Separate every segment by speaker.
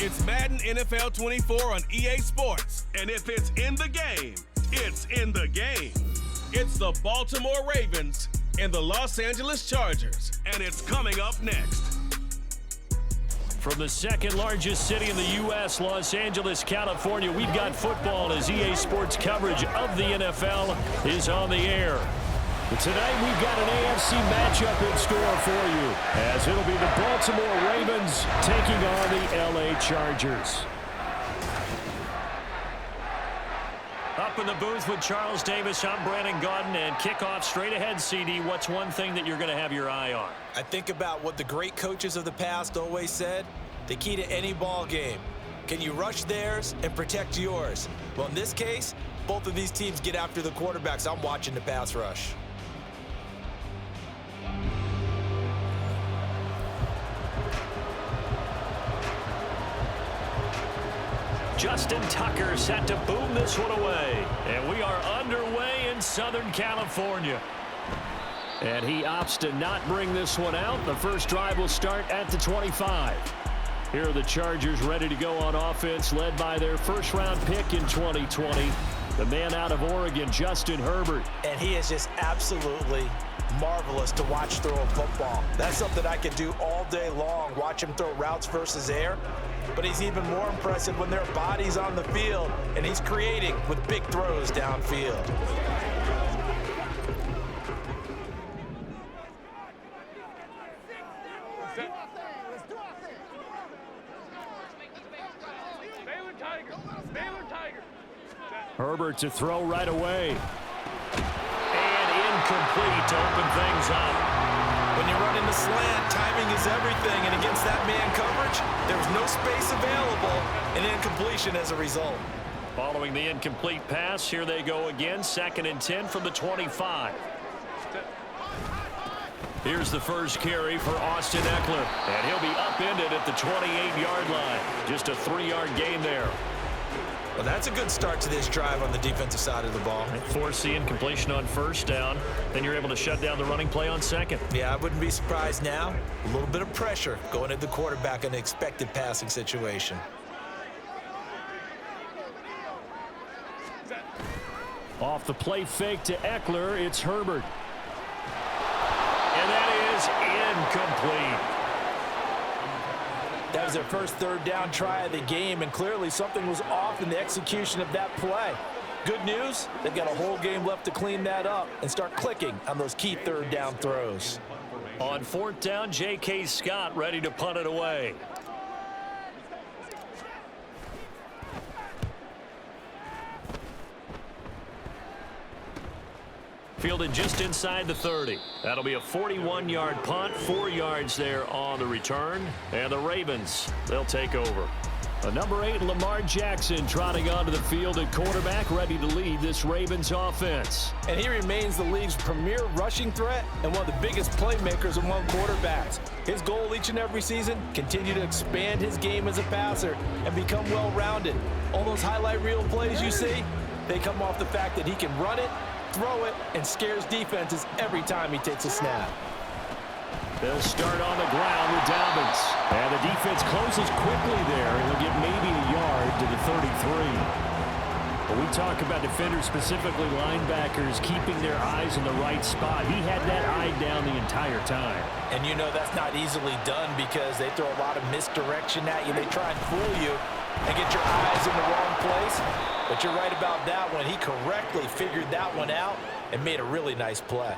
Speaker 1: It's Madden NFL 24 on EA Sports. And if it's in the game, it's in the game. It's the Baltimore Ravens and the Los Angeles Chargers. And it's coming up next.
Speaker 2: From the second largest city in the U.S., Los Angeles, California, we've got football as EA Sports coverage of the NFL is on the air. But tonight we've got an AFC matchup in store for you, as it'll be the Baltimore Ravens taking on the L.A. Chargers. Up in the booth with Charles Davis, I'm Brandon Gaudin, and kickoff straight ahead, CD. What's one thing that you're going to have your eye on?
Speaker 3: I think about what the great coaches of the past always said. The key to any ball game. Can you rush theirs and protect yours? Well, in this case, both of these teams get after the quarterbacks. I'm watching the pass rush.
Speaker 2: Justin Tucker set to boom this one away. And we are underway in Southern California. And he opts to not bring this one out. The first drive will start at the 25. Here are the Chargers ready to go on offense, led by their first-round pick in 2020, the man out of Oregon, Justin Herbert.
Speaker 3: And he is just absolutely marvelous to watch throw a football. That's something I could do all day long, watch him throw routes versus air. But he's even more impressive when there are bodies on the field, and he's creating with big throws downfield.
Speaker 2: Herbert to throw right away. And incomplete to open things up.
Speaker 3: When you run in the slant, timing is everything, and against that man coverage, there's no space available, and incompletion as a result.
Speaker 2: Following the incomplete pass, here they go again, 2nd and 10 from the 25. Here's the first carry for Austin Eckler, and he'll be upended at the 28-yard line. Just a 3-yard gain there.
Speaker 3: Well, that's a good start to this drive on the defensive side of the ball.
Speaker 2: Force the incompletion on first down. Then you're able to shut down the running play on second.
Speaker 3: Yeah, I wouldn't be surprised now. A little bit of pressure going at the quarterback in an expected passing situation.
Speaker 2: Off the play fake to Eckler, it's Herbert. And that is incomplete.
Speaker 3: That was their first 3rd down try of the game, and clearly something was off in the execution of that play. Good news, they've got a whole game left to clean that up and start clicking on those key 3rd down throws.
Speaker 2: On 4th down, J.K. Scott ready to punt it away. Fielded just inside the 30. That'll be a 41-yard punt, 4 yards there on the return. And the Ravens, they'll take over. Number 8, Lamar Jackson, trotting onto the field at quarterback, ready to lead this Ravens offense.
Speaker 3: And he remains the league's premier rushing threat and one of the biggest playmakers among quarterbacks. His goal each and every season, continue to expand his game as a passer and become well-rounded. All those highlight reel plays you see, they come off the fact that he can run it, throw it, and scares defenses every time he takes a snap.
Speaker 2: They'll start on the ground with Dobbins. And the defense closes quickly there. He'll get maybe a yard to the 33. When we talk about defenders, specifically linebackers, keeping their eyes in the right spot, he had that eye down the entire time.
Speaker 3: And you know that's not easily done because they throw a lot of misdirection at you. They try and fool you and get your eyes in the wrong place. But you're right about that one. He correctly figured that one out and made a really nice play.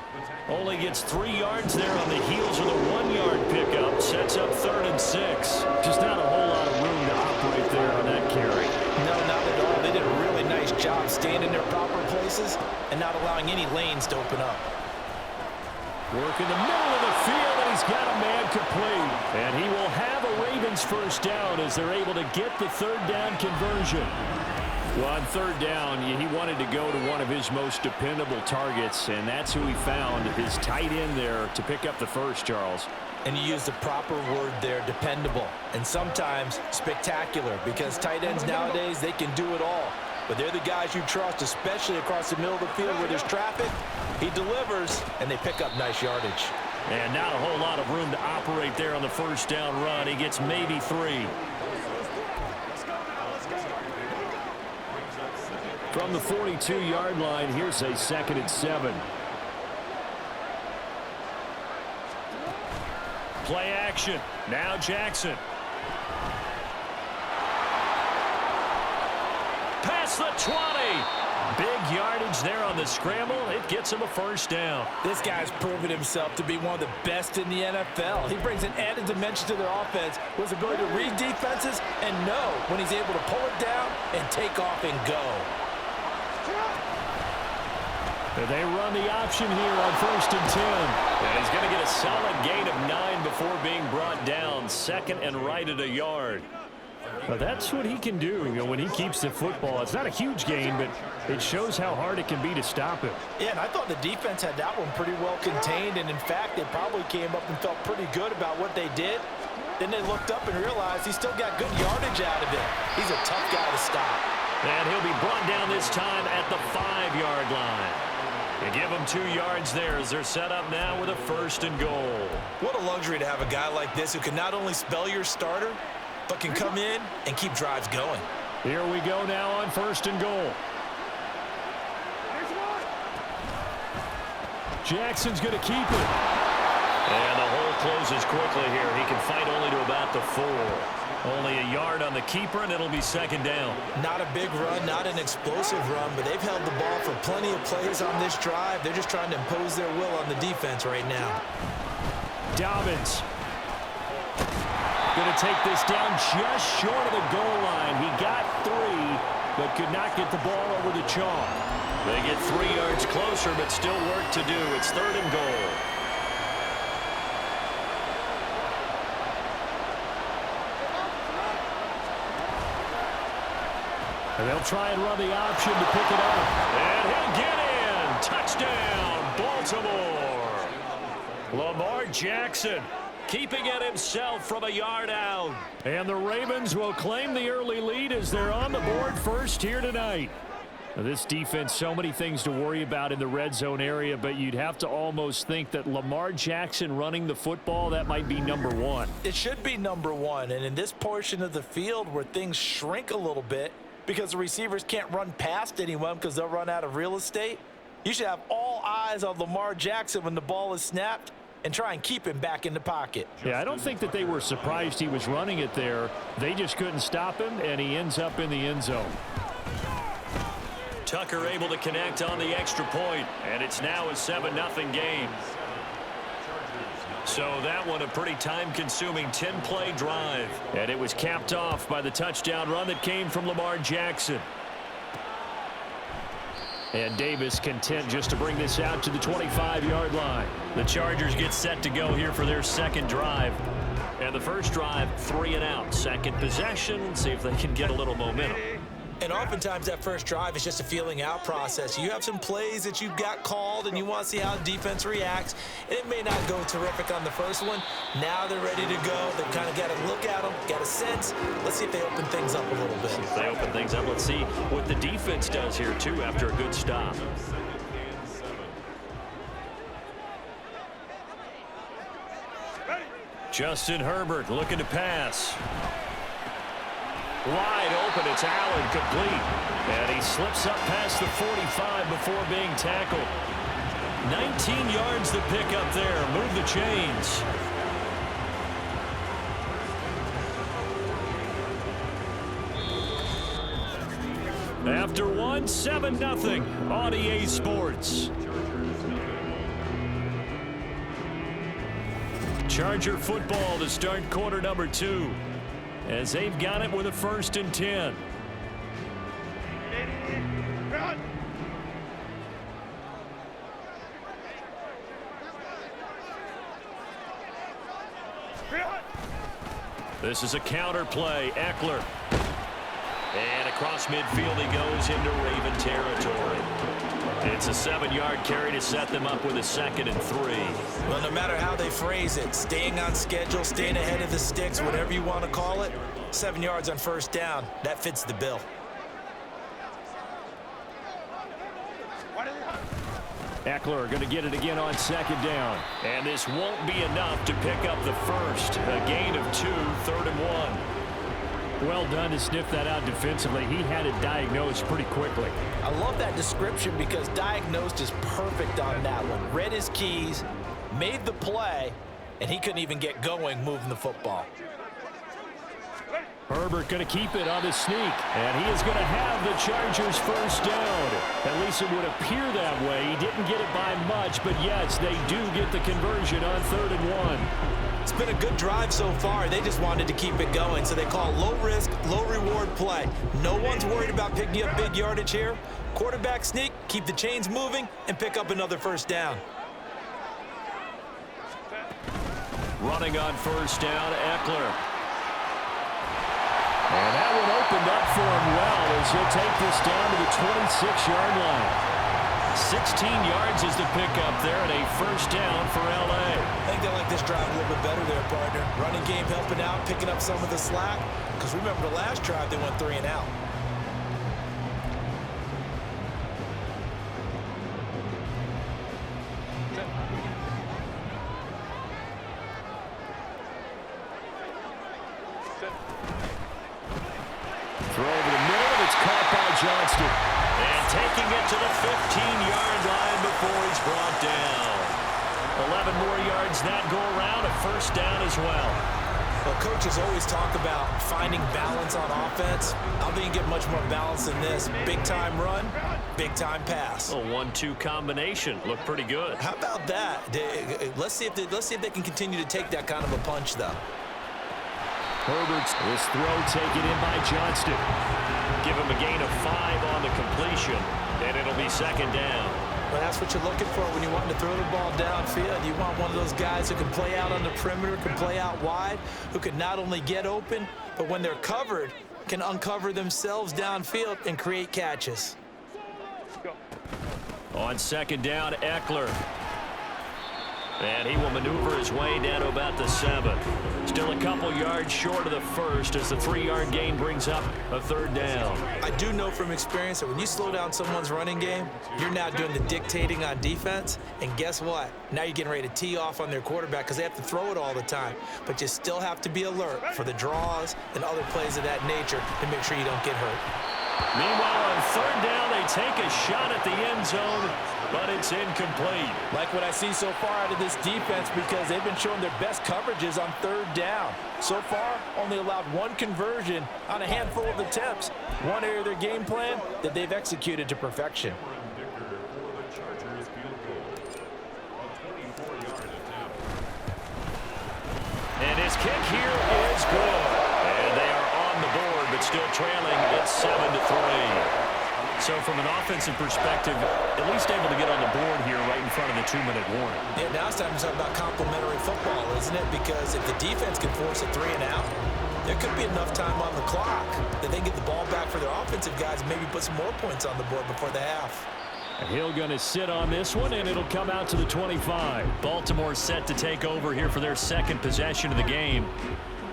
Speaker 2: Only gets 3 yards there on the heels of the 1-yard pickup. Sets up 3rd and 6. Just not a whole lot of room to operate there on that carry.
Speaker 3: No, not at all. They did a really nice job staying in their proper places and not allowing any lanes to open up.
Speaker 2: Work in the middle of the field, and he's got a man complete. And he will have a Ravens first down as they're able to get the 3rd down conversion. Well, on 3rd down, he wanted to go to one of his most dependable targets, and that's who he found, his tight end there, to pick up the first, Charles.
Speaker 3: And you use the proper word there, dependable, and sometimes spectacular, because tight ends nowadays, they can do it all. But they're the guys you trust, especially across the middle of the field where there's traffic. He delivers, and they pick up nice yardage.
Speaker 2: And not a whole lot of room to operate there on the first down run. He gets maybe 3. From the 42-yard line, here's a 2nd and 7. Play action. Now Jackson. Past the 20. Big yardage there on the scramble. It gets him a first down.
Speaker 3: This guy's proven himself to be one of the best in the NFL. He brings an added dimension to their offense with his ability to read defenses and know when he's able to pull it down and take off and go.
Speaker 2: They run the option here on 1st and 10. And he's going to get a solid gain of 9 before being brought down. 2nd and right at a yard. But that's what he can do, when he keeps the football. It's not a huge gain, but it shows how hard it can be to stop him.
Speaker 3: Yeah, and I thought the defense had that one pretty well contained, and in fact, they probably came up and felt pretty good about what they did. Then they looked up and realized he still got good yardage out of it. He's a tough guy to stop.
Speaker 2: And he'll be brought down this time at the 5-yard line. You give them 2 yards there as they're set up now with a 1st and goal.
Speaker 3: What a luxury to have a guy like this who can not only spell your starter, but can come in and keep drives going.
Speaker 2: Here we go now on 1st and goal. Jackson's going to keep it. And the hole closes quickly here. He can fight only to about the 4. Only a yard on the keeper, and it'll be 2nd down.
Speaker 3: Not a big run, not an explosive run, but they've held the ball for plenty of plays on this drive. They're just trying to impose their will on the defense right now.
Speaker 2: Dobbins going to take this down just short of the goal line. He got 3, but could not get the ball over the chalk. They get 3 yards closer, but still work to do. It's 3rd and goal. And they'll try and run the option to pick it up. And he'll get in. Touchdown, Baltimore. Lamar Jackson keeping it himself from a yard out. And the Ravens will claim the early lead as they're on the board first here tonight. Now, this defense, so many things to worry about in the red zone area, but you'd have to almost think that Lamar Jackson running the football, that might be number 1.
Speaker 3: It should be number 1, and in this portion of the field where things shrink a little bit because the receivers can't run past anyone because they'll run out of real estate, you should have all eyes on Lamar Jackson when the ball is snapped and try and keep him back in the pocket.
Speaker 2: Yeah, I don't think that they were surprised he was running it there. They just couldn't stop him, and he ends up in the end zone. Tucker able to connect on the extra point, and it's now a 7-0 game. So that one a pretty time-consuming 10-play drive. And it was capped off by the touchdown run that came from Lamar Jackson. And Davis content just to bring this out to the 25-yard line. The Chargers get set to go here for their 2nd drive. And the first drive, 3 and out. 2nd possession, see if they can get a little momentum.
Speaker 3: And oftentimes that first drive is just a feeling out process. You have some plays that you've got called and you want to see how the defense reacts. And it may not go terrific on the first one. Now they're ready to go. They've kind of got to look at them, got a sense. Let's see if they open things up a little bit.
Speaker 2: If they open things up, let's see what the defense does here too after a good stop. Justin Herbert looking to pass. Wide open, it's Allen, complete. And he slips up past the 45 before being tackled. 19 yards to pick up there. Move the chains. After 1, 7-0 on EA Sports. Charger football to start quarter number 2. As they've got it with a 1st and 10. This is a counter play. Eckler. And across midfield he goes into Raven territory. It's a 7-yard carry to set them up with a 2nd and 3.
Speaker 3: Well, no matter how they phrase it, staying on schedule, staying ahead of the sticks, whatever you want to call it, 7 yards on 1st down, that fits the bill.
Speaker 2: Eckler going to get it again on 2nd down. And this won't be enough to pick up the first. A gain of 2, 3rd and 1. Well done to sniff that out defensively. He had it diagnosed pretty quickly.
Speaker 3: I love that description because diagnosed is perfect on that one. Read his keys, made the play, and he couldn't even get going moving the football.
Speaker 2: Herbert going to keep it on the sneak, and he is going to have the Chargers first down. At least it would appear that way. He didn't get it by much, but yes, they do get the conversion on 3rd and 1.
Speaker 3: It's been a good drive so far. They just wanted to keep it going, so they call low risk, low reward play. No one's worried about picking up big yardage here. Quarterback sneak, keep the chains moving, and pick up another first down.
Speaker 2: Running on first down, Eckler. And that one opened up for him well as he'll take this down to the 26-yard line. 16 yards is the pickup there and a first down for L.A.
Speaker 3: I think they like this drive a little bit better there, partner. Running game helping out, picking up some of the slack. Because remember the last drive, they went 3 and out.
Speaker 2: Throw over the middle, and it's caught by Johnston. And taking it to the 15-yard line before he's brought down. 11 more yards that go around, a first down as well.
Speaker 3: Well, coaches always talk about finding balance on offense. I don't think you get much more balance than this. Big-time run, big-time pass.
Speaker 2: A 1-2 combination. Looked pretty good.
Speaker 3: How about that? Let's see if they can continue to take that kind of a punch, though.
Speaker 2: Herbert's this throw taken in by Johnston. Give him a gain of 5 on the completion, and it'll be second down.
Speaker 3: Well, that's what you're looking for when you want to throw the ball downfield. You want one of those guys who can play out on the perimeter, can play out wide, who can not only get open, but when they're covered, can uncover themselves downfield and create catches.
Speaker 2: On second down, Eckler. And he will maneuver his way down to about the 7. Still a couple yards short of the first as the 3-yard gain brings up a third down.
Speaker 3: I do know from experience that when you slow down someone's running game, you're now doing the dictating on defense. And guess what? Now you're getting ready to tee off on their quarterback because they have to throw it all the time. But you still have to be alert for the draws and other plays of that nature to make sure you don't get hurt.
Speaker 2: Meanwhile, on third down, they take a shot at the end zone, but it's incomplete.
Speaker 3: Like what I see so far out of this defense because they've been showing their best coverages on third down. So far, only allowed 1 conversion on a handful of attempts. One area of their game plan that they've executed to perfection.
Speaker 2: And his kick here is good. And they are on the board, but still trailing. It's 7-3. So from an offensive perspective, at least able to get on the board here right in front of the 2-minute warning.
Speaker 3: Yeah, now it's time to talk about complementary football, isn't it? Because if the defense can force a 3 and out, there could be enough time on the clock that they get the ball back for their offensive guys and maybe put some more points on the board before the half.
Speaker 2: And Hill going to sit on this one, and it'll come out to the 25. Baltimore set to take over here for their second possession of the game.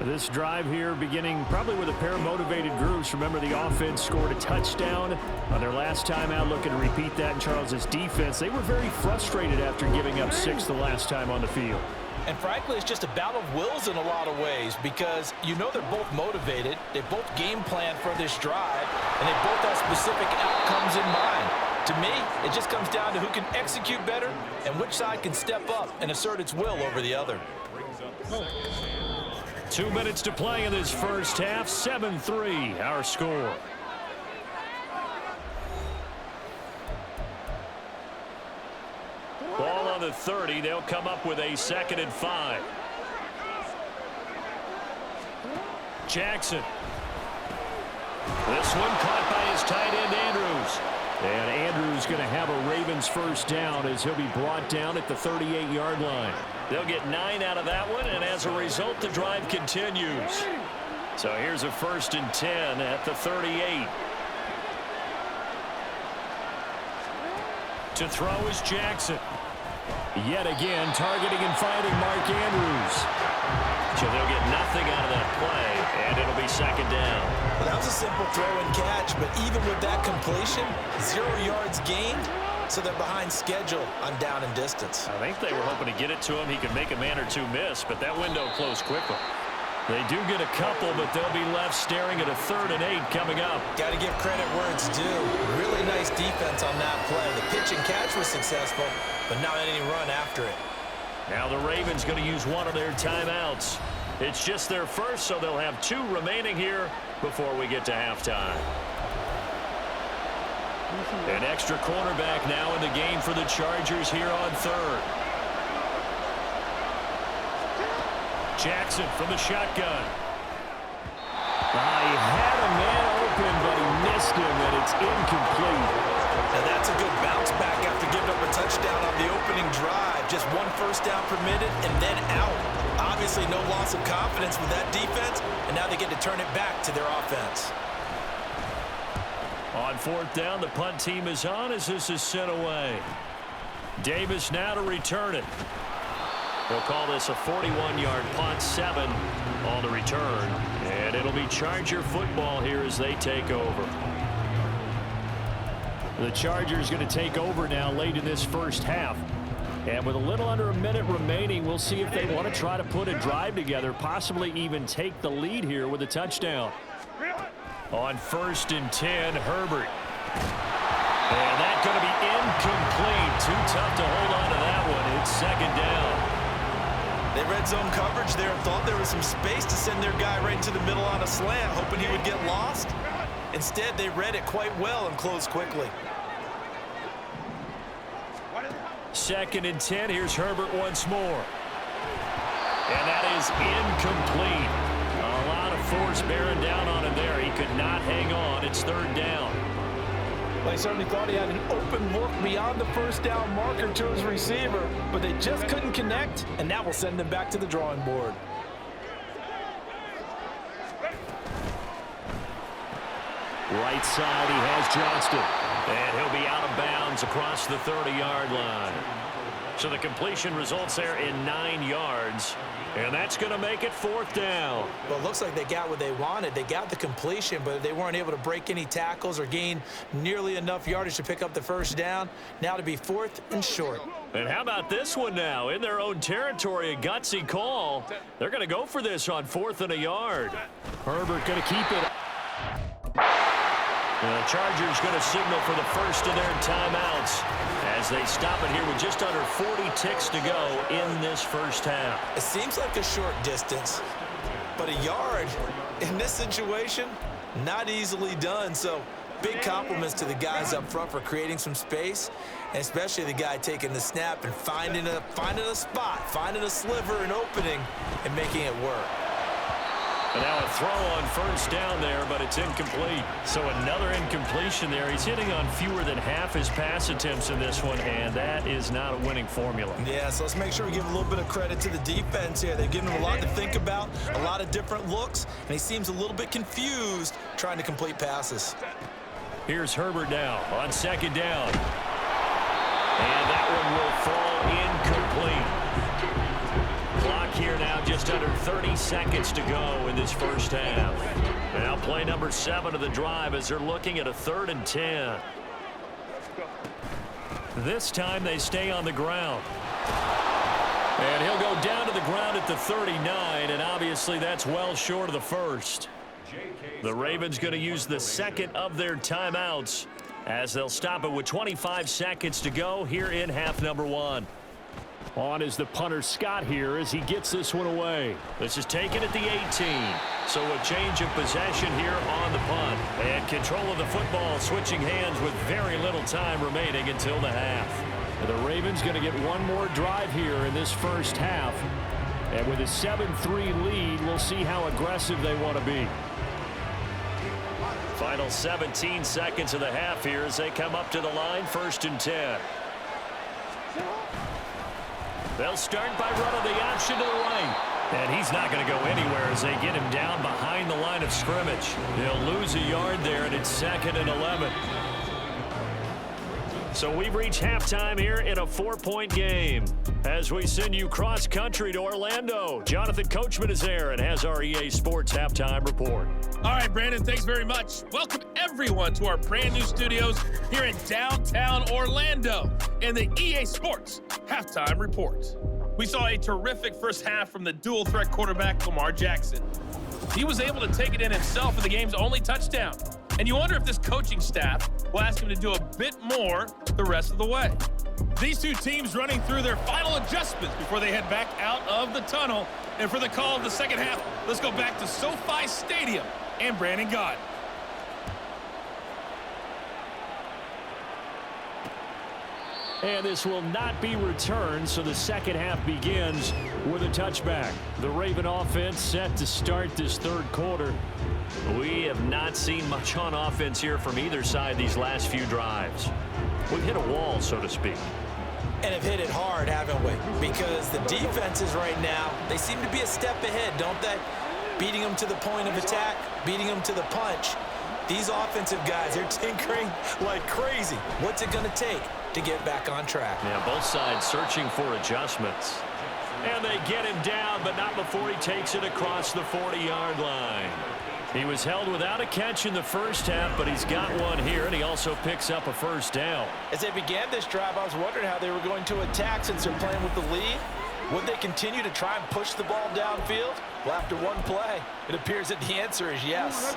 Speaker 2: This drive here beginning probably with a pair of motivated groups. Remember, the offense scored a touchdown on their last time out, looking to repeat that in Charles's defense. They were very frustrated after giving up 6 the last time on the field.
Speaker 3: And frankly, it's just a battle of wills in a lot of ways because you know they're both motivated. They both game plan for this drive, and they both have specific outcomes in mind. To me, it just comes down to who can execute better and which side can step up and assert its will over the other.
Speaker 2: 2 minutes to play in this first half. 7-3, our score. Ball on the 30. They'll come up with a 2nd and 5. Jackson. This one caught by his tight end, Andrews. And Andrews going to have a Ravens first down as he'll be brought down at the 38-yard line. They'll get 9 out of that one, and as a result, the drive continues. So here's a 1st and 10 at the 38. To throw is Jackson. Yet again, targeting and finding Mark Andrews. So they'll get nothing out of that play, and it'll be 2nd down.
Speaker 3: Well, that was a simple throw and catch, but even with that completion, 0 yards gained, so they're behind schedule on down and distance.
Speaker 2: I think they were hoping to get it to him. He could make a man or two miss, but that window closed quickly. They do get a couple, but they'll be left staring at a 3rd and 8 coming up.
Speaker 3: Got to give credit where it's due. Really nice defense on that play. The pitch and catch was successful, but not any run after it.
Speaker 2: Now the Ravens going to use one of their timeouts. It's just their first, so they'll have 2 remaining here before we get to halftime. An extra cornerback now in the game for the Chargers here on 3rd. Jackson from the shotgun. He had a man open, but he missed him, and it's incomplete.
Speaker 3: Now that's a good bounce back after giving up a touchdown on the opening drive. Just 1 first down permitted and then out. Obviously no loss of confidence with that defense, and now they get to turn it back to their offense.
Speaker 2: On 4th down, the punt team is on as this is sent away. Davis now to return it. They'll call this a 41-yard punt, 7 on the return. And it'll be Charger football here as they take over. The Chargers going to take over now late in this first half. And with a little under a minute remaining, we'll see if they want to try to put a drive together, possibly even take the lead here with a touchdown. On 1st and 10, Herbert. And that's going to be incomplete. Too tough to hold on to that one. It's 2nd down.
Speaker 3: They read zone coverage there and thought there was some space to send their guy right into the middle on a slant, hoping he would get lost. Instead, they read it quite well and closed quickly.
Speaker 2: 2nd and 10. Here's Herbert once more. And that is incomplete. A lot of force bearing down on him there. He could not hang on. It's 3rd down.
Speaker 3: Well, he certainly thought he had an open look beyond the first down marker to his receiver, but they just couldn't connect, and that will send them back to the drawing board.
Speaker 2: Right side, he has Johnston. And he'll be out of bounds across the 30-yard line. So the completion results there in 9 yards. And that's going to make it 4th down.
Speaker 3: Well, it looks like they got what they wanted. They got the completion, but they weren't able to break any tackles or gain nearly enough yardage to pick up the first down. Now to be 4th and short.
Speaker 2: And how about this one now? In their own territory, a gutsy call. They're going to go for this on 4th and a yard. Herbert going to keep it. The Chargers going to signal for the first of their timeouts as they stop it here with just under 40 ticks to go in this first half.
Speaker 3: It seems like a short distance, but a yard in this situation, not easily done. So big compliments to the guys up front for creating some space, and especially the guy taking the snap and finding a spot, finding a sliver, an opening, and making it work.
Speaker 2: And now a throw on first down there, but it's incomplete. So another incompletion there. He's hitting on fewer than half his pass attempts in this one, and that is not a winning formula.
Speaker 3: Yeah, so let's make sure we give a little bit of credit to the defense here. They've given him a lot to think about, a lot of different looks, and he seems a little bit confused trying to complete passes.
Speaker 2: Here's Herbert now on 2nd down. And that one will fall incomplete. Clock here now, just under 30 seconds to go in this first half. Now play number 7 of the drive as they're looking at a 3rd and 10. This time they stay on the ground. And he'll go down to the ground at the 39, and obviously that's well short of the first. The Ravens going to use the 2nd of their timeouts as they'll stop it with 25 seconds to go here in half number 1. On is the punter Scott here as he gets this one away. This is taken at the 18. So a change of possession here on the punt. And control of the football switching hands with very little time remaining until the half. The Ravens going to get one more drive here in this first half. And with a 7-3 lead, we'll see how aggressive they want to be. Final 17 seconds of the half here as they come up to the line, 1st and 10. They'll start by running the option to the right. And he's not going to go anywhere as they get him down behind the line of scrimmage. He'll lose a yard there, and it's 2nd and 11. So we've reached halftime here in a 4-point game. As we send you cross-country to Orlando, Jonathan Coachman is there and has our EA Sports halftime report.
Speaker 4: All right, Brandon, thanks very much. Welcome, everyone, to our brand new studios here in downtown Orlando and the EA Sports halftime report. We saw a terrific first half from the dual-threat quarterback, Lamar Jackson. He was able to take it in himself for the game's only touchdown. And you wonder if this coaching staff will ask him to do a bit more the rest of the way. These two teams running through their final adjustments before they head back out of the tunnel. And for the call of the second half, let's go back to SoFi Stadium and Brandon Gott.
Speaker 2: And this will not be returned, so the second half begins with a touchback. The Raven offense set to start this third quarter. We have not seen much on offense here from either side these last few drives. We've hit a wall, so to speak.
Speaker 3: And have hit it hard, haven't we? Because the defenses right now, they seem to be a step ahead, don't they? Beating them to the point of attack, beating them to the punch. These offensive guys, they're tinkering like crazy. What's it going to take to get back on track?
Speaker 2: Yeah, both sides searching for adjustments. And they get him down, but not before he takes it across the 40-yard line. He was held without a catch in the first half, but he's got one here, and he also picks up a first down.
Speaker 3: As they began this drive, I was wondering how they were going to attack since they're playing with the lead. Would they continue to try and push the ball downfield? Well, after one play, it appears that the answer is yes.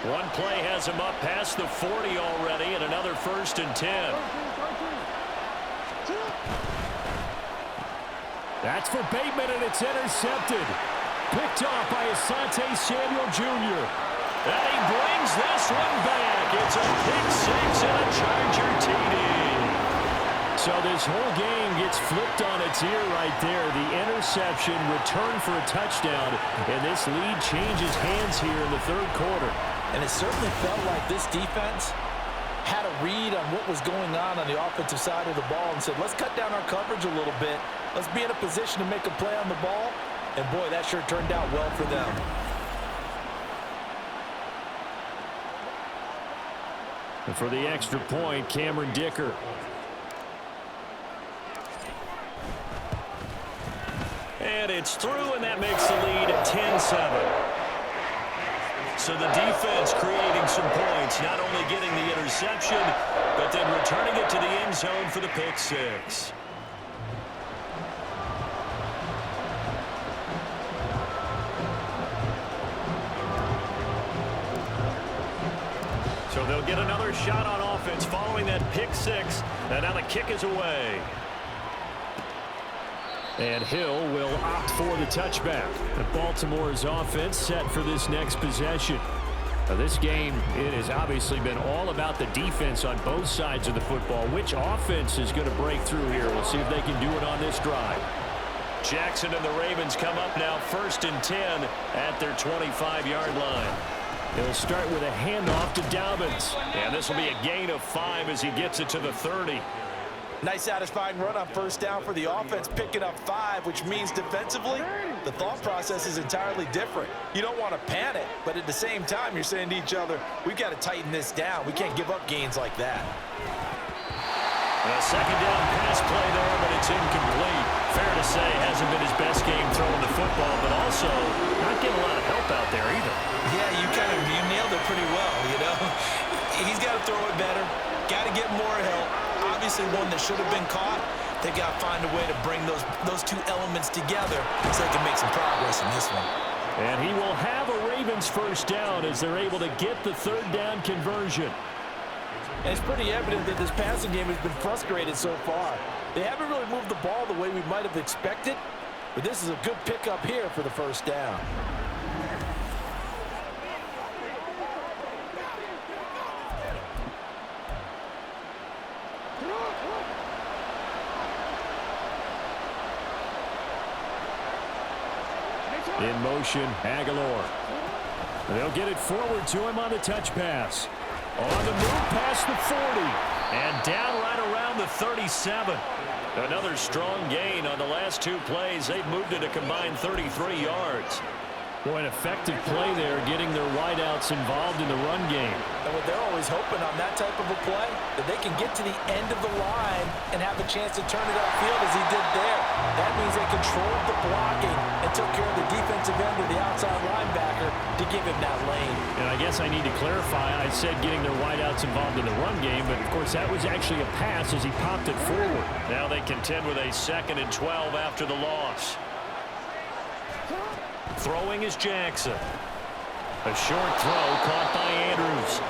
Speaker 2: One play has him up past the 40 already, and another 1st and 10. That's for Bateman, and it's intercepted. Picked off by Asante Samuel Jr. And he brings this one back. It's a pick six and a Charger TD. So this whole game gets flipped on its ear right there. The interception, return for a touchdown, and this lead changes hands here in the third quarter.
Speaker 3: And it certainly felt like this defense had a read on what was going on the offensive side of the ball and said, let's cut down our coverage a little bit. Let's be in a position to make a play on the ball. And, boy, that sure turned out well for them.
Speaker 2: And for the extra point, Cameron Dicker. And it's through, and that makes the lead at 10-7. So the defense creating some points, not only getting the interception, but then returning it to the end zone for the pick six. So they'll get another shot on offense following that pick six, and now the kick is away. And Hill will opt for the touchback. And Baltimore's offense set for this next possession. Now this game, it has obviously been all about the defense on both sides of the football. Which offense is going to break through here? We'll see if they can do it on this drive. Jackson and the Ravens come up now 1st and 10 at their 25-yard line. They'll start with a handoff to Dobbins. And this will be a gain of 5 as he gets it to the 30.
Speaker 3: Nice satisfying run on first down for the offense, picking up 5, which means defensively, the thought process is entirely different. You don't want to panic, but at the same time, you're saying to each other, we've got to tighten this down. We can't give up gains like that.
Speaker 2: A second down pass play there, but it's incomplete. Fair to say, hasn't been his best game throwing the football, but also not getting a lot of help out there either.
Speaker 3: Yeah, you nailed it pretty well, you know. He's got to throw it better, got to get more help. Obviously one that should have been caught. They got to find a way to bring those two elements together so they can make some progress in this one.
Speaker 2: And he will have a Ravens first down as they're able to get the third down conversion.
Speaker 3: And it's pretty evident that this passing game has been frustrated so far. They haven't really moved the ball the way we might have expected, but this is a good pickup here for the first down.
Speaker 2: In motion, Aguilar. They'll get it forward to him on the touch pass. On the move past the 40. And down right around the 37. Another strong gain on the last two plays. They've moved it a combined 33 yards. Boy, an effective play there, getting their wideouts involved in the run game.
Speaker 3: And what they're always hoping on that type of a play, that they can get to the end of the line and have a chance to turn it upfield as he did there. That means they controlled the blocking and took care of the defense defensive end or the outside linebacker to give him that lane.
Speaker 2: And I guess I need to clarify, I said getting their wideouts involved in the run game, but of course that was actually a pass as he popped it forward. Now they contend with a 2nd and 12 after the loss. Throwing is Jackson. A short throw caught by Andrews.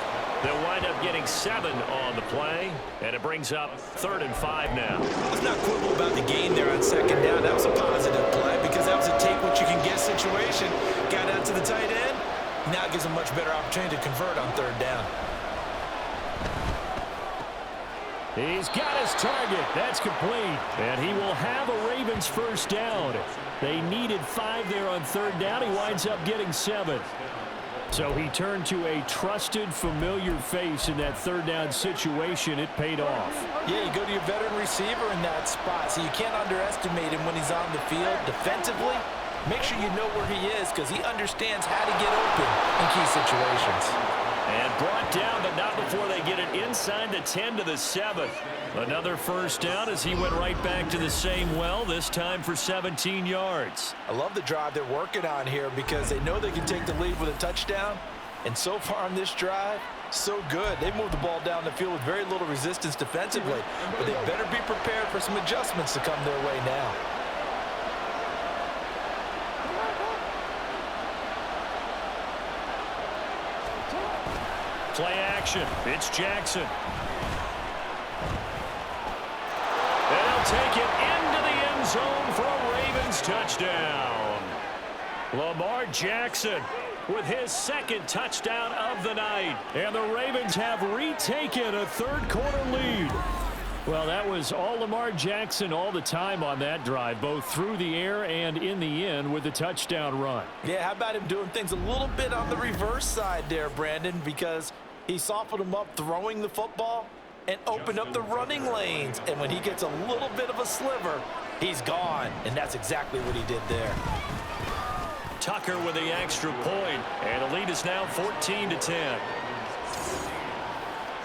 Speaker 2: They'll wind up getting 7 on the play, and it brings up 3rd and 5 now.
Speaker 3: Let's not quibble about the gain there on 2nd down. That was a positive play because that was a take-what-you-can-get situation. Got out to the tight end. Now it gives a much better opportunity to convert on 3rd down.
Speaker 2: He's got his target. That's complete. And he will have a Ravens first down. They needed 5 there on 3rd down. He winds up getting 7. So he turned to a trusted, familiar face in that 3rd down situation. It paid off.
Speaker 3: Yeah, you go to your veteran receiver in that spot, so you can't underestimate him when he's on the field. Defensively, make sure you know where he is because he understands how to get open in key situations.
Speaker 2: And brought down, but not before they get it inside the 10 to the 7. Another first down as he went right back to the same well, this time for 17 yards.
Speaker 3: I love the drive they're working on here because they know they can take the lead with a touchdown. And so far on this drive, so good. They moved the ball down the field with very little resistance defensively. But they better be prepared for some adjustments to come their way now.
Speaker 2: Play action. It's Jackson. And he'll take it into the end zone for a Ravens touchdown. Lamar Jackson with his 2nd touchdown of the night. And the Ravens have retaken a 3rd quarter lead. Well, that was all Lamar Jackson all the time on that drive, both through the air and in the end with the touchdown run.
Speaker 3: Yeah, how about him doing things a little bit on the reverse side there, Brandon, because he softened him up throwing the football and opened up the running lanes. And when he gets a little bit of a sliver, he's gone. And that's exactly what he did there.
Speaker 2: Tucker with the extra point, and the lead is now 14-10.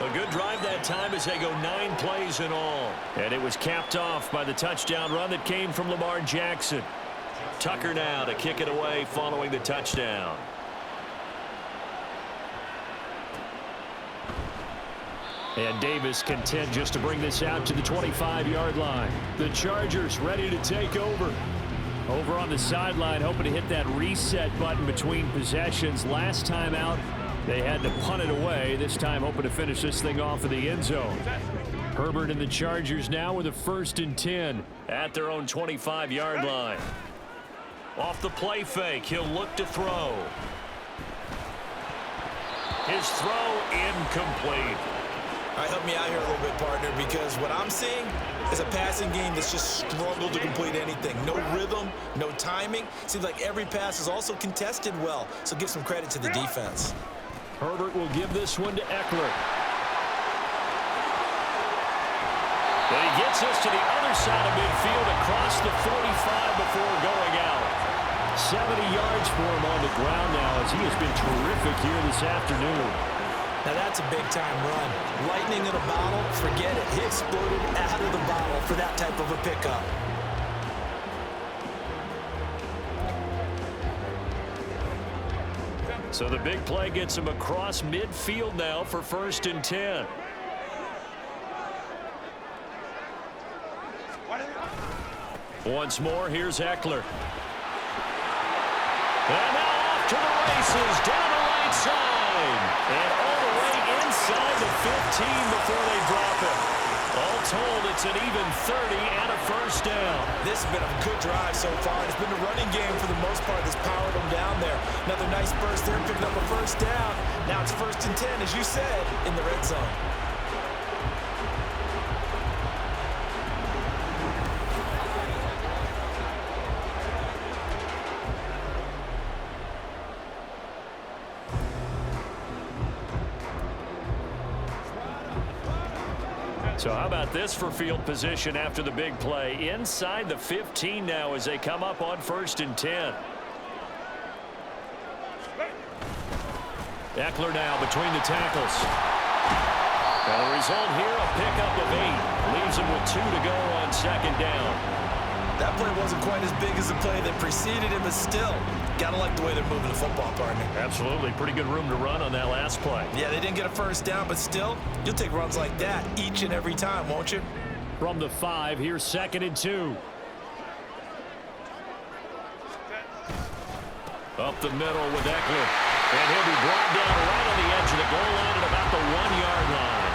Speaker 2: A good drive that time as they go 9 plays in all. And it was capped off by the touchdown run that came from Lamar Jackson. Tucker now to kick it away following the touchdown. And Davis content just to bring this out to the 25-yard line. The Chargers ready to take over. Over on the sideline, hoping to hit that reset button between possessions. Last time out, they had to punt it away. This time, hoping to finish this thing off in the end zone. Herbert and the Chargers now with a 1st and 10 at their own 25-yard line. Off the play fake, he'll look to throw. His throw incomplete.
Speaker 3: All right, help me out here a little bit, partner, because what I'm seeing is a passing game that's just struggled to complete anything. No rhythm, no timing. Seems like every pass is also contested well, so give some credit to the defense.
Speaker 2: Herbert will give this one to Eckler. And he gets us to the other side of midfield across the 45 before going out. 70 yards for him on the ground now as he has been terrific here this afternoon.
Speaker 3: Now that's a big-time run. Lightning in a bottle, forget it. He exploded out of the bottle for that type of a pickup.
Speaker 2: So the big play gets him across midfield now for 1st and 10. Once more, here's Eckler. And now off to the races, down the right side. And all the way inside the 15 before they drop it. All told, it's an even 30 and a first down.
Speaker 3: This has been a good drive so far. It's been a running game for the most part that's powered them down there. Another nice burst there, picking up a first down. Now it's 1st and 10, as you said, in the red zone.
Speaker 2: So how about this for field position after the big play? Inside the 15 now as they come up on 1st and 10. Eckler now between the tackles. And the result here, a pickup of 8. Leaves him with 2 to go on 2nd down.
Speaker 3: That play wasn't quite as big as the play that preceded it, but still, gotta like the way they're moving the football, partner.
Speaker 2: Absolutely. Pretty good room to run on that last play.
Speaker 3: Yeah, they didn't get a first down, but still, you'll take runs like that each and every time, won't you?
Speaker 2: From the 5, here's 2nd and 2. Up the middle with Eckler. And he'll be brought down right on the edge of the goal line at about the 1-yard line.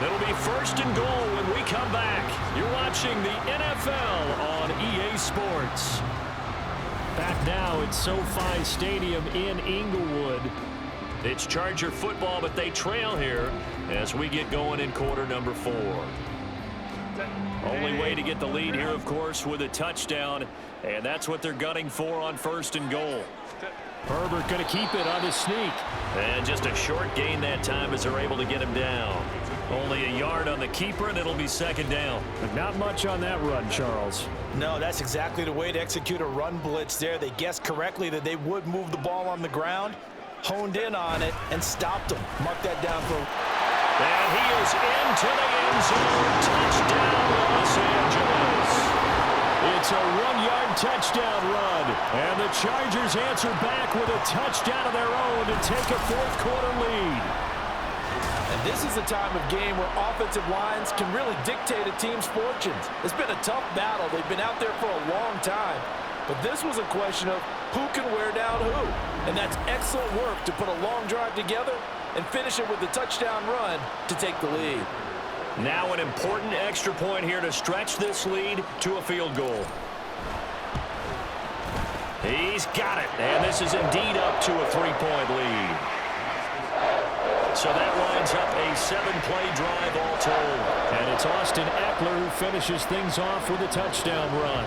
Speaker 2: It'll be 1st and goal when we come back. You're watching the NFL on EA Sports. Back now at SoFi Stadium in Inglewood. It's Charger football, but they trail here as we get going in quarter number 4. Only way to get the lead here, of course, with a touchdown, and that's what they're gunning for on 1st and goal. Herbert going to keep it on his sneak. And just a short gain that time as they're able to get him down. Only a yard on the keeper, and it'll be 2nd down. But not much on that run, Charles.
Speaker 3: No, that's exactly the way to execute a run blitz there. They guessed correctly that they would move the ball on the ground, honed in on it, and stopped them. Mark that down for...
Speaker 2: And he is into the end zone. Touchdown, Los Angeles. It's a 1-yard touchdown run. And the Chargers answer back with a touchdown of their own to take a 4th quarter lead.
Speaker 3: And this is a time of game where offensive lines can really dictate a team's fortunes. It's been a tough battle. They've been out there for a long time. But this was a question of who can wear down who. And that's excellent work to put a long drive together and finish it with a touchdown run to take the lead.
Speaker 2: Now an important extra point here to stretch this lead to a field goal. He's got it. And this is indeed up to a 3-point lead. So that lines up a 7-play drive all told. And it's Austin Eckler who finishes things off with a touchdown run.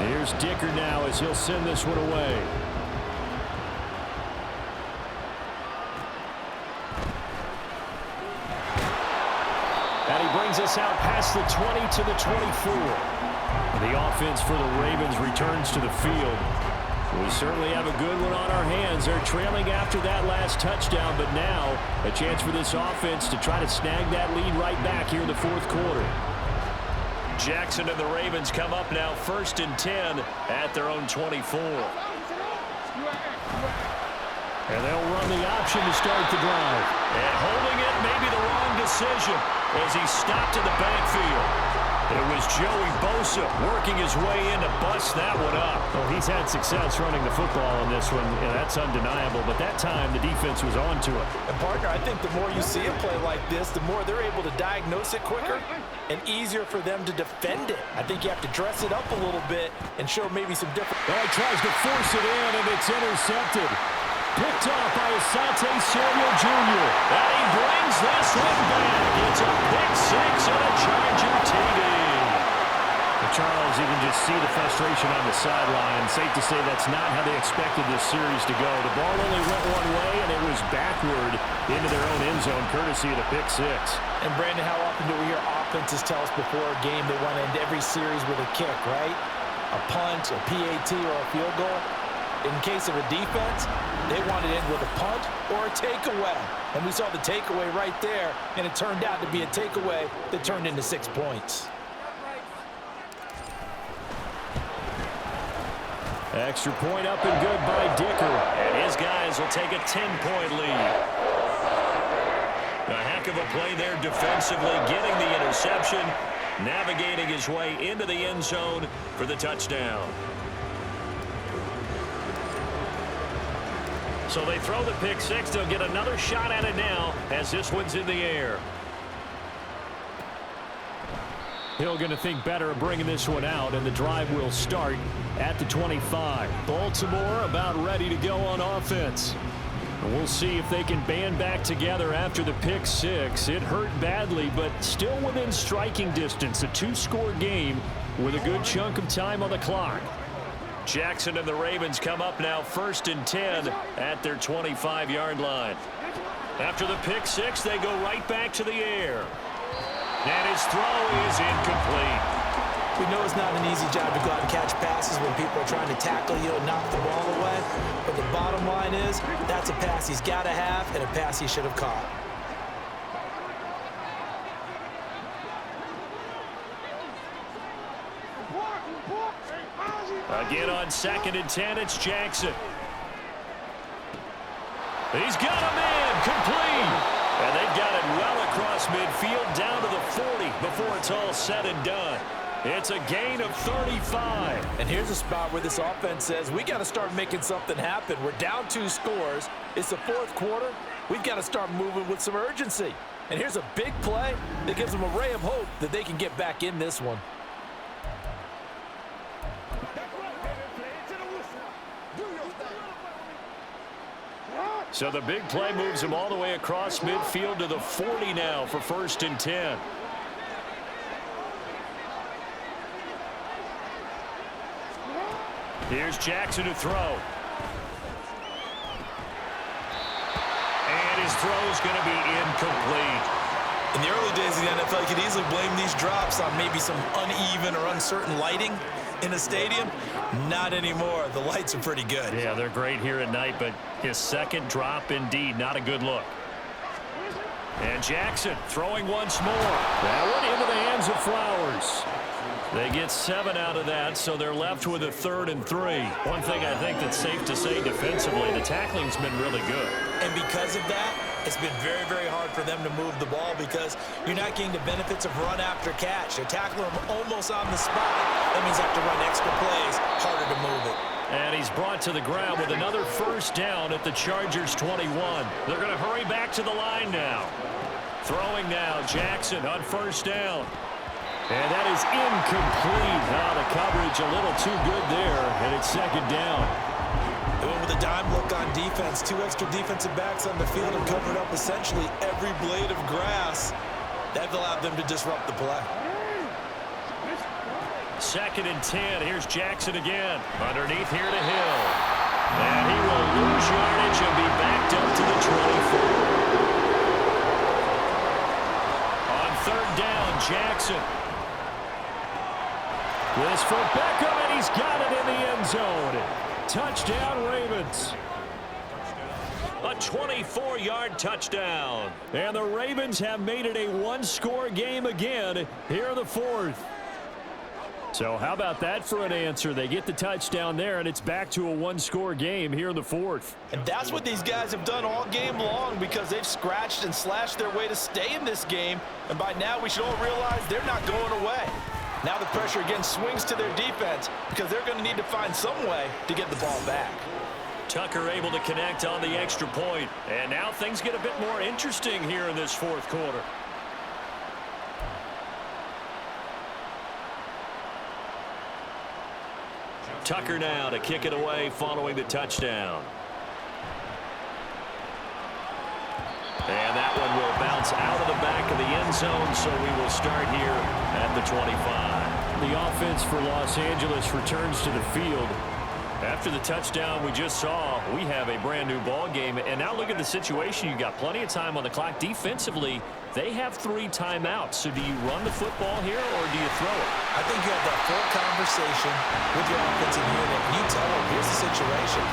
Speaker 2: Here's Dicker now as he'll send this one away. And he brings us out past the 20 to the 24. The offense for the Ravens returns to the field. We certainly have a good one on our hands. They're trailing after that last touchdown, but now a chance for this offense to try to snag that lead right back here in the 4th quarter. Jackson and the Ravens come up now 1st and 10 at their own 24. And they'll run the option to start the drive. And holding it may be the wrong decision as he stopped in the backfield. It was Joey Bosa working his way in to bust that one up. Well, he's had success running the football in this one, and that's undeniable. But that time, the defense was on to it.
Speaker 3: And, partner, I think the more you see a play like this, the more they're able to diagnose it quicker and easier for them to defend it. I think you have to dress it up a little bit and show maybe some different...
Speaker 2: Well, he tries to force it in, and it's intercepted. Picked off by Asante Samuel Jr. And he brings this one back. It's a pick 6 and a Charger TD. Charles, you can just see the frustration on the sideline. Safe to say that's not how they expected this series to go. The ball only went one way, and it was backward into their own end zone, courtesy of the pick 6.
Speaker 3: And, Brandon, how often do we hear offenses tell us before a game they want to end every series with a kick, right? A punt, a PAT, or a field goal. In case of a defense, they want it in with a punt or a takeaway. And we saw the takeaway right there, and it turned out to be a takeaway that turned into 6 points.
Speaker 2: Extra point up and good by Dicker. And his guys will take a 10-point lead. A heck of a play there defensively, getting the interception, navigating his way into the end zone for the touchdown. So they throw the pick 6. They'll get another shot at it now as this one's in the air. Hill going to think better of bringing this one out, and the drive will start at the 25. Baltimore about ready to go on offense. And we'll see if they can band back together after the pick 6. It hurt badly, but still within striking distance. A 2-score game with a good chunk of time on the clock. Jackson and the Ravens come up now 1st and 10 at their 25-yard line. After the pick 6, they go right back to the air. And his throw is incomplete.
Speaker 3: We know it's not an easy job to go out and catch passes when people are trying to tackle you and knock the ball away. But the bottom line is, that's a pass he's got to have and a pass he should have caught.
Speaker 2: Again on 2nd and 10, it's Jackson. He's got a man complete. And they've got it well across midfield down to the 40 before it's all said and done. It's a gain of 35.
Speaker 3: And here's a spot where this offense says, we got to start making something happen. We're down 2 scores. It's the 4th quarter. We've got to start moving with some urgency. And here's a big play that gives them a ray of hope that they can get back in this one.
Speaker 2: So the big play moves him all the way across midfield to the 40 now for 1st and 10. Here's Jackson to throw. And his throw is going to be incomplete.
Speaker 3: In the early days of the NFL, you could easily blame these drops on maybe some uneven or uncertain lighting in a stadium. Not anymore. The lights are pretty good.
Speaker 2: Yeah, they're great here at night, but his 2nd drop, indeed, not a good look. And Jackson throwing once more. That one into the hands of Flowers. They get 7 out of that, so they're left with a 3rd and 3. One thing I think that's safe to say defensively, the tackling's been really good.
Speaker 3: And because of that, it's been very, very hard for them to move the ball because you're not getting the benefits of run after catch. They're tackling them almost on the spot. That means they have to run extra plays, harder to move it.
Speaker 2: And he's brought to the ground with another 1st down at the Chargers 21. They're going to hurry back to the line now. Throwing now, Jackson on 1st down. And that is incomplete. Now the coverage a little too good there, and it's 2nd down.
Speaker 3: They went with a dime look on defense. 2 extra defensive backs on the field and covered up essentially every blade of grass. That allowed them to disrupt the play.
Speaker 2: 2nd and 10. Here's Jackson again. Underneath here to Hill. And he will lose yardage and be backed up to the 24. On 3rd down, Jackson. With his foot back up, and he's got it in the end zone. Touchdown, Ravens. A 24-yard touchdown. And the Ravens have made it a 1-score game again here in the 4th. So how about that for an answer? They get the touchdown there, and it's back to a 1-score game here in the 4th.
Speaker 3: And that's what these guys have done all game long because they've scratched and slashed their way to stay in this game. And by now, we should all realize they're not going away. Now the pressure again swings to their defense because they're going to need to find some way to get the ball back.
Speaker 2: Tucker able to connect on the extra point. And now things get a bit more interesting here in this 4th quarter. Tucker now to kick it away following the touchdown. And that one will bounce out of the back of the end zone, so we will start here at the 25. The offense for Los Angeles returns to the field. After the touchdown we just saw, we have a brand new ball game. And now look at the situation. You've got plenty of time on the clock. Defensively, they have 3 timeouts. So do you run the football here or do you throw it?
Speaker 3: I think you have that full conversation with your offensive unit. You tell them, here's the situation.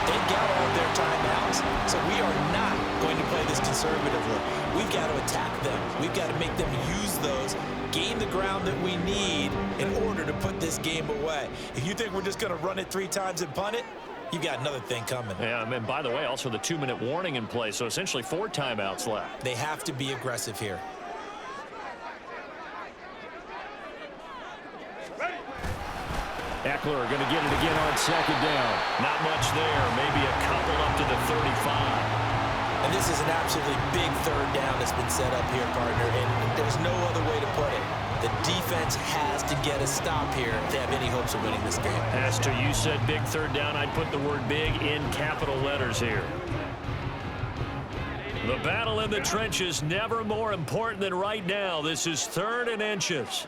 Speaker 3: They've got all their timeouts, so we are not going to play this conservatively. We've got to attack them. We've got to make them use those, gain the ground that we need in order to put this game away. If you think we're just going to run it 3 times and punt it, you've got another thing coming.
Speaker 2: Yeah, and by the way, also the 2-minute warning in play, so essentially 4 timeouts left.
Speaker 3: They have to be aggressive here.
Speaker 2: Eckler going to get it again on 2nd down. Not much there. Maybe a couple up to the 35.
Speaker 3: And this is an absolutely big 3rd down that's been set up here, partner, and there's no other way to put it. The defense has to get a stop here if they have any hopes of winning this game.
Speaker 2: Pastor, you said big 3rd down. I'd put the word big in capital letters here. The battle in the trenches never more important than right now. This is 3rd and inches.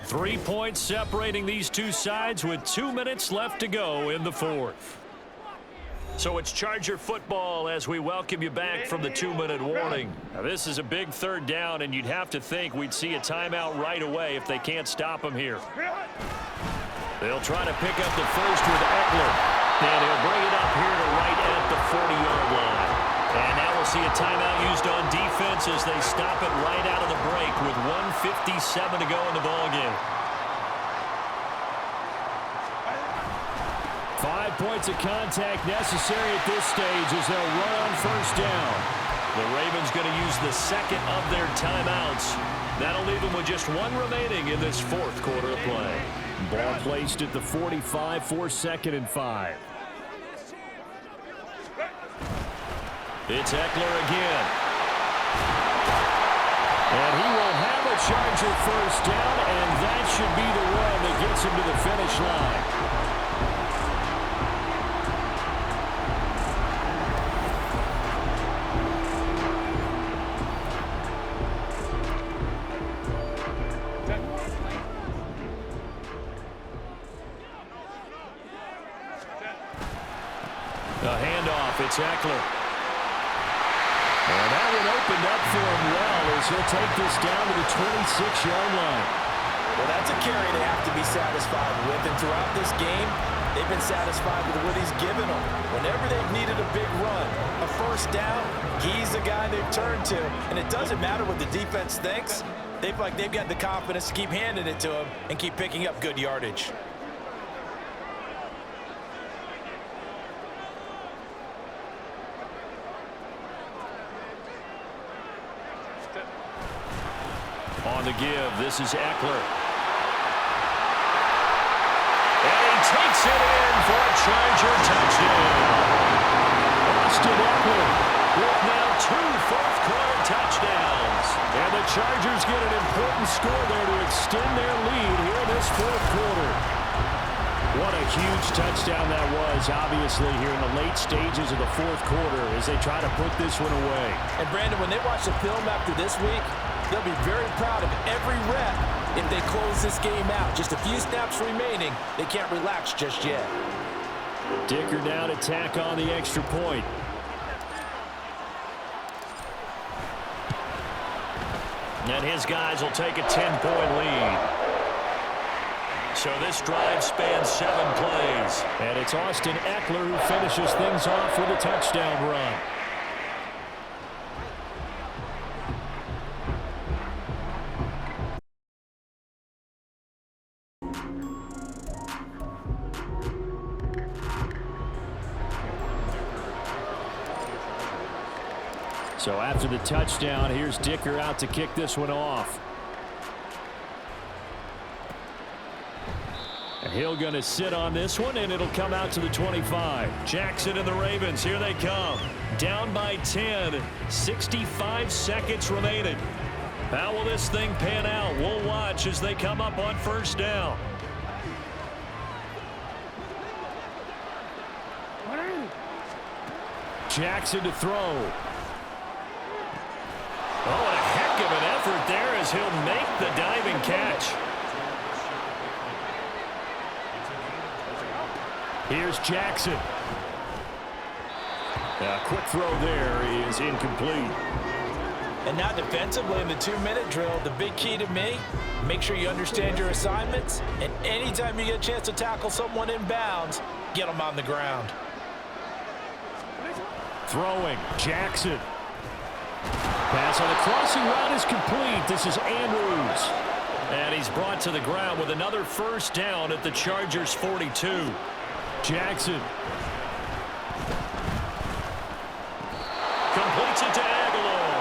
Speaker 2: Three points separating these two sides with 2 minutes left to go in the 4th. So it's Charger football as we welcome you back from the 2-minute warning. Now this is a big 3rd down, and you'd have to think we'd see a timeout right away if they can't stop him here. They'll try to pick up the first with Eckler. And he'll bring it up here to right at the 40-yard line. And now we'll see a timeout used on defense defense as they stop it right out of the break with 1:57 to go in the ballgame. 5 points of contact necessary at this stage as they'll run on first down. The Ravens going to use the second of their timeouts. That'll leave them with just one remaining in this fourth quarter of play. Ball placed at the 45 for 2nd and 5. It's Eckler again. And he will have a Charger first down, and that should be the run that gets him to the finish line. The handoff, it's Eckler. And that one opened up for him well as he'll take this down to the 26-yard line.
Speaker 3: Well, that's a carry they have to be satisfied with. And throughout this game, they've been satisfied with what he's given them. Whenever they've needed a big run, a first down, he's the guy they've turned to. And it doesn't matter what the defense thinks. They've got the confidence to keep handing it to him and keep picking up good yardage.
Speaker 2: On the give, this is Eckler. And he takes it in for a Charger touchdown. Austin Eckler with now 2 fourth-quarter touchdowns. And the Chargers get an important score there to extend their lead here in this fourth quarter. What a huge touchdown that was, obviously, here in the late stages of the fourth quarter as they try to put this one away.
Speaker 3: And, Brandon, when they watch the film after this week, they'll be very proud of every rep if they close this game out. Just a few snaps remaining. They can't relax just yet.
Speaker 2: Dicker down to tack on the extra point. And his guys will take a 10-point lead. So this drive spans 7 plays. And it's Austin Eckler who finishes things off with a touchdown run. So after the touchdown, here's Dicker out to kick this one off. And he'll going to sit on this one, and it'll come out to the 25. Jackson and the Ravens, here they come. Down by 10, 65 seconds remaining. How will this thing pan out? We'll watch as they come up on first down. Jackson to throw. Oh, and a heck of an effort there as he'll make the diving catch. Here's Jackson. A quick throw there is incomplete.
Speaker 3: And now defensively in the 2-minute drill, the big key to me, make sure you understand your assignments. And anytime you get a chance to tackle someone in bounds, get them on the ground.
Speaker 2: Throwing, Jackson. Pass on the crossing route is complete. This is Andrews. And he's brought to the ground with another first down at the Chargers' 42. Jackson. Completes it to Aguilar.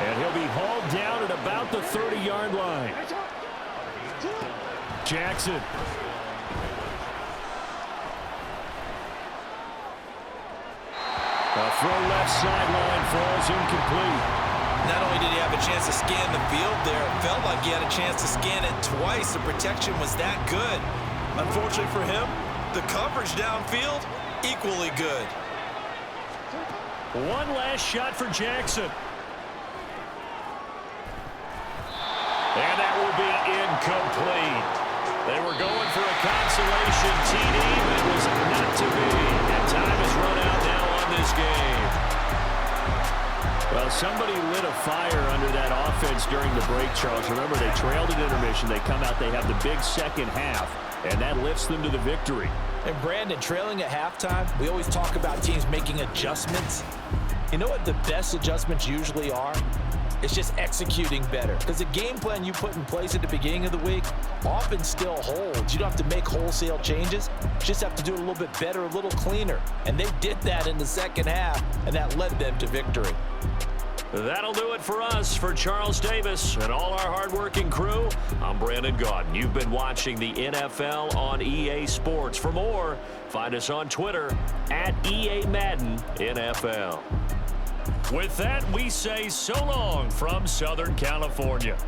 Speaker 2: And he'll be hauled down at about the 30-yard line. Jackson. A throw left sideline falls incomplete.
Speaker 3: Not only did he have a chance to scan the field there, it felt like he had a chance to scan it twice. The protection was that good. Unfortunately for him, the coverage downfield, equally good.
Speaker 2: One last shot for Jackson. And that will be incomplete. They were going for a consolation TD, but it was not to be. And time has run out now on this game. Well, somebody lit a fire under that offense during the break, Charles. Remember, they trailed at intermission. They come out, they have the big second half, and that lifts them to the victory.
Speaker 3: And Brandon, trailing at halftime, we always talk about teams making adjustments. You know what the best adjustments usually are? It's just executing better. Because the game plan you put in place at the beginning of the week often still holds. You don't have to make wholesale changes. You just have to do it a little bit better, a little cleaner. And they did that in the second half, and that led them to victory.
Speaker 2: That'll do it for us. For Charles Davis and all our hardworking crew, I'm Brandon Gaudin. You've been watching the NFL on EA Sports. For more, find us on Twitter at EA Madden NFL. With that, we say so long from Southern California.